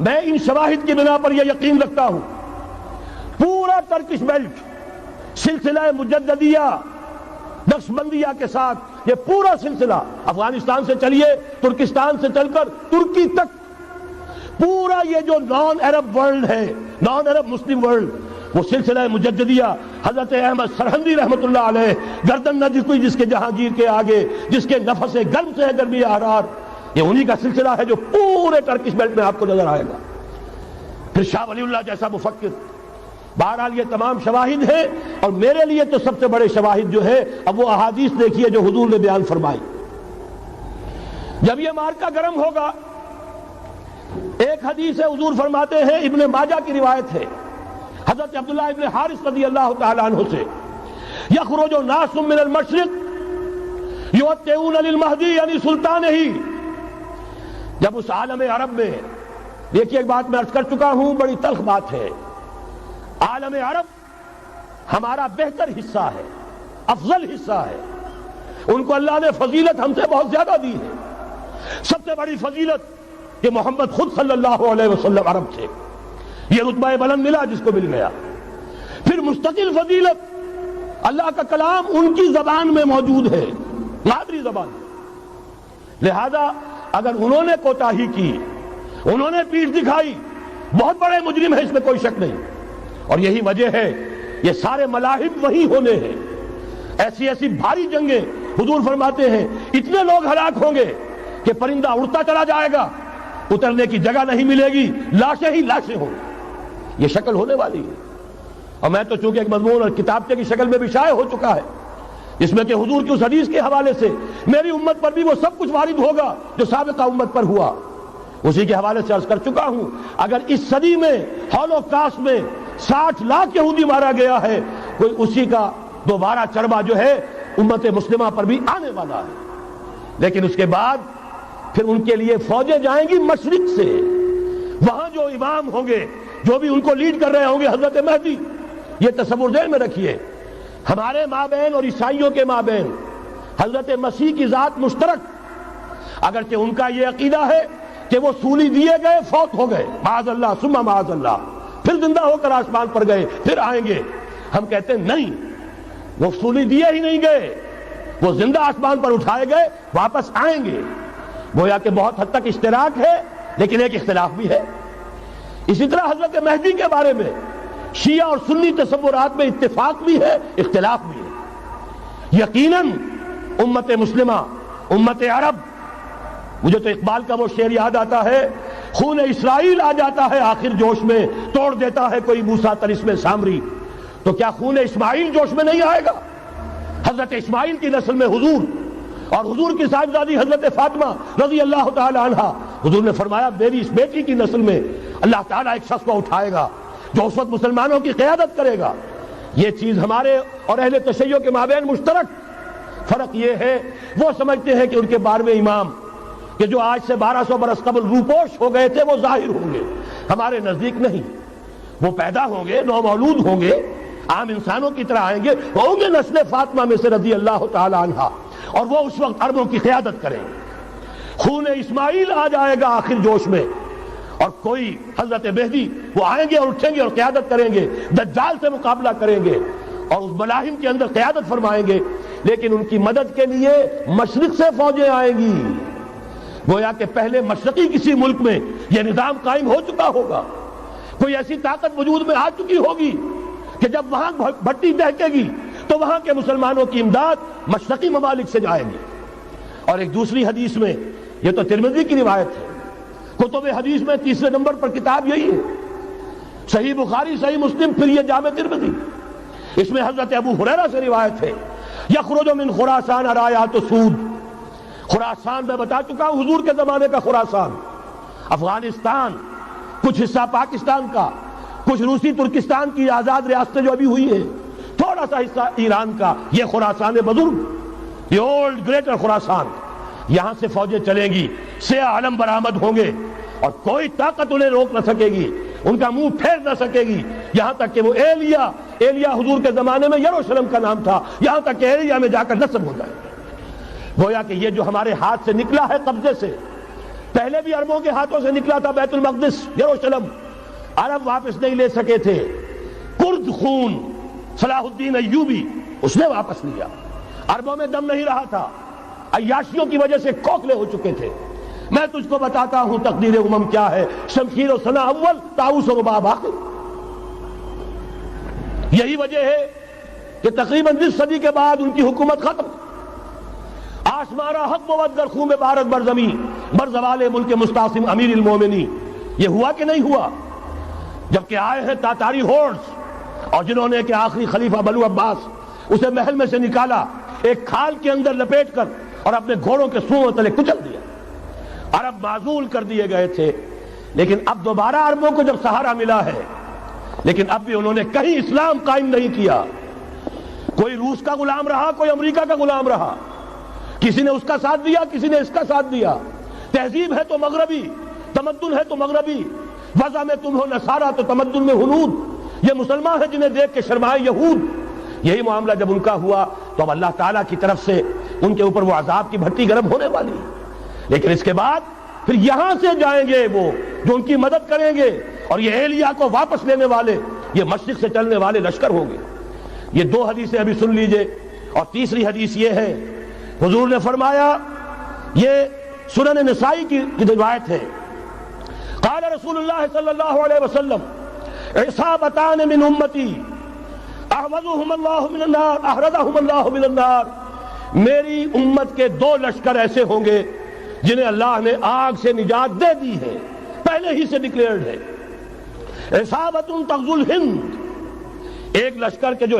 میں ان شواہد کی بنا پر یہ یقین رکھتا ہوں پورا ترکش بیلٹ سلسلہ مجددیہ نقشبندیہ کے ساتھ یہ پورا سلسلہ افغانستان سے چلیے ترکستان سے چل کر ترکی تک پورا یہ جو نان عرب ورلڈ ہے نان عرب مسلم ورلڈ وہ سلسلہ مجددیہ حضرت احمد سرہندی رحمت اللہ علیہ گردن نہ جھکی جس کے جہانگیر کے آگے جس کے نفس گرم سے ہے گرمی احرار یہ انہی کا سلسلہ ہے جو پورے ٹرکش بیلٹ میں آپ کو نظر آئے گا. پھر شاہ ولی اللہ جیسا مفکر. بہرحال یہ تمام شواہد ہیں اور میرے لیے تو سب سے بڑے شواہد جو ہے اب وہ احادیث دیکھیے جو حضور نے بیان فرمائی. جب یہ مارکا گرم ہوگا ایک حدیث ہے حضور فرماتے ہیں ابن ماجہ کی روایت ہے حضرت عبداللہ ابن حارث رضی اللہ تعالی عنہ سے یخرج ناس من المشرق یوتئون للمہدی یعنی سلطان ہی. جب اس عالم عرب میں دیکھیے ایک بات میں عرض کر چکا ہوں بڑی تلخ بات ہے عالم عرب ہمارا بہتر حصہ ہے افضل حصہ ہے ان کو اللہ نے فضیلت ہم سے بہت زیادہ دی ہے. سب سے بڑی فضیلت کہ محمد خود صلی اللہ علیہ وسلم عرب تھے یہ رتبہ بلند ملا جس کو مل گیا. پھر مستقل فضیلت اللہ کا کلام ان کی زبان میں موجود ہے مادری زبان. لہذا اگر انہوں نے کوتاہی کی انہوں نے پیٹھ دکھائی بہت بڑے مجرم ہیں اس میں کوئی شک نہیں. اور یہی وجہ ہے یہ سارے ملاحم وہی ہونے ہیں. ایسی ایسی بھاری جنگیں حضور فرماتے ہیں اتنے لوگ ہلاک ہوں گے کہ پرندہ اڑتا چلا جائے گا اترنے کی جگہ نہیں ملے گی لاشیں ہی لاشیں ہوں گی. یہ شکل ہونے والی ہے. اور میں تو چونکہ ایک مضمون اور کتابچے کی شکل میں بھی شائع ہو چکا ہے اس میں کہ حضور کی اس حدیث کے حوالے سے میری امت پر بھی وہ سب کچھ وارد ہوگا جو سابقہ امت پر ہوا اسی کے حوالے سے عرض کر چکا ہوں. اگر اس صدی میں ہولوکاسٹ میں 60 لاکھ یہودی مارا گیا ہے کوئی اسی کا دوبارہ چربہ جو ہے امت مسلمہ پر بھی آنے والا ہے. لیکن اس کے بعد پھر ان کے لیے فوجیں جائیں گی مشرق سے. وہاں جو امام ہوں گے جو بھی ان کو لیڈ کر رہے ہوں گے حضرت مہدی. یہ تصور ذہن میں رکھیے ہمارے مابین اور عیسائیوں کے مابین حضرت مسیح کی ذات مشترک اگرچہ ان کا یہ عقیدہ ہے کہ وہ سولی دیے گئے فوت ہو گئے معاذ اللہ ثم معاذ اللہ پھر زندہ ہو کر آسمان پر گئے پھر آئیں گے. ہم کہتے ہیں نہیں وہ سولی دیے ہی نہیں گئے وہ زندہ آسمان پر اٹھائے گئے واپس آئیں گے. گویا کہ بہت حد تک اشتراک ہے لیکن ایک اختلاف بھی ہے. اسی طرح حضرت مہدی کے بارے میں شیعہ اور سنی تصورات میں اتفاق بھی ہے اختلاف بھی ہے. یقیناً امت مسلمہ امت عرب مجھے تو اقبال کا وہ شعر یاد آتا ہے خون اسرائیل آ جاتا ہے آخر جوش میں توڑ دیتا ہے کوئی موسیٰ طلسم سامری. تو کیا خون اسماعیل جوش میں نہیں آئے گا؟ حضرت اسماعیل کی نسل میں حضور اور حضور کی صاحبزادی حضرت فاطمہ رضی اللہ تعالی عنہا حضور نے فرمایا میری اس بیٹی کی نسل میں اللہ تعالیٰ ایک شخص کو اٹھائے گا جو اس وقت مسلمانوں کی قیادت کرے گا. یہ چیز ہمارے اور اہل تشیع کے مابین مشترک. فرق یہ ہے وہ سمجھتے ہیں کہ ان کے 12ویں امام کہ جو آج سے 1200 برس قبل روپوش ہو گئے تھے وہ ظاہر ہوں گے. ہمارے نزدیک نہیں. وہ پیدا ہوں گے نو مولود ہوں گے عام انسانوں کی طرح آئیں گے ہوں گے نسل فاطمہ میں سے رضی اللہ تعالی عنہا اور وہ اس وقت عربوں کی قیادت کریں گے. خون اسماعیل آ جائے گا آخر جوش میں اور کوئی حضرت مہدی وہ آئیں گے اور اٹھیں گے اور قیادت کریں گے دجال سے مقابلہ کریں گے اور اس ملاحم کے اندر قیادت فرمائیں گے. لیکن ان کی مدد کے لیے مشرق سے فوجیں آئیں گی. گویا کہ پہلے مشرقی کسی ملک میں یہ نظام قائم ہو چکا ہوگا کوئی ایسی طاقت وجود میں آ چکی ہوگی کہ جب وہاں بھٹی دہکے گی تو وہاں کے مسلمانوں کی امداد مشرقی ممالک سے جائے گی. اور ایک دوسری حدیث میں یہ تو ترمذی کی روایت ہے کتب حدیث میں تیسرے نمبر پر کتاب یہی ہے صحیح بخاری صحیح مسلم پھر یہ جامع ترمذی. اس میں حضرت ابو ہریرہ سے روایت ہے یخرج من خراسان رایات سود. خراسان میں بتا چکا ہوں حضور کے زمانے کا خراسان افغانستان کچھ حصہ پاکستان کا کچھ روسی ترکستان کی آزاد ریاستیں جو ابھی ہوئی ہیں تھوڑا سا حصہ ایران کا یہ خراسان بزرگ یہ اولڈ گریٹر خراسان. یہاں سے فوجیں چلیں گی سیاہ علم برآمد ہوں گے اور کوئی طاقت انہیں روک نہ سکے گی ان کا منہ پھیر نہ سکے گی یہاں تک کہ وہ ایلیا حضور کے زمانے میں یروشلم کا نام تھا یہاں تک کہ ایلیا میں جا کر نصب ہو جائے. گویا کہ یہ جو ہمارے ہاتھ سے نکلا ہے قبضے سے پہلے بھی عربوں کے ہاتھوں سے نکلا تھا بیت المقدس یروشلم، عرب واپس نہیں لے سکے تھے۔ کرد خون صلاح الدین ایوبی اس نے واپس لیا، عربوں میں دم نہیں رہا تھا، عیاشیوں کی وجہ سے کھوکھلے ہو چکے تھے۔ میں تجھ کو بتاتا ہوں تقدیر امم کیا ہے، شمشیر و سنا اول، طاؤس و رباب آخر۔ یہی وجہ ہے کہ تقریباً 20 صدی کے بعد ان کی حکومت ختم۔ آشمارا حق بود در خون بھارت بر زمین بر زوال ملک مستعصم امیر المومنین۔ یہ ہوا کہ نہیں ہوا؟ جبکہ آئے ہیں تاتاری ہورس، اور جنہوں نے کہ آخری خلیفہ بنو عباس اسے محل میں سے نکالا، ایک کھال کے اندر لپیٹ کر اور اپنے گھوڑوں کے سوؤں تلے کچل دیا۔ عرب معزول کر دیے گئے تھے، لیکن اب دوبارہ عربوں کو جب سہارا ملا ہے، لیکن اب بھی انہوں نے کہیں اسلام قائم نہیں کیا۔ کوئی روس کا غلام رہا، کوئی امریکہ کا غلام رہا، کسی نے اس کا ساتھ دیا، کسی نے اس کا ساتھ دیا۔ تہذیب ہے تو مغربی، تمدن ہے تو مغربی، وضع میں تم ہو نصارہ تو تمدن میں ہنود۔ یہ مسلمان ہیں جنہیں دیکھ کے شرمائے یہود۔ یہی معاملہ جب ان کا ہوا تو اب اللہ تعالیٰ کی طرف سے ان کے اوپر وہ عذاب کی بھٹی گرم ہونے والی ہے۔ لیکن اس کے بعد پھر یہاں سے جائیں گے وہ جو ان کی مدد کریں گے، اور یہ ایلیا کو واپس لینے والے، یہ مشرق سے چلنے والے لشکر ہوں گے۔ یہ دو حدیثیں ابھی سن لیجئے، اور تیسری حدیث یہ ہے، حضور نے فرمایا، یہ سنن نسائی کی روایت ہے، قال رسول اللہ صلی اللہ علیہ وسلم عصابتان من امتی احرزهم اللہ من النار۔ میری امت کے دو لشکر ایسے ہوں گے جنہیں اللہ نے آگ سے نجات دے دی ہے، پہلے ہی سے ڈکلیئرڈ ہے۔ عصابۃ تغزو الہند، ایک لشکر کے جو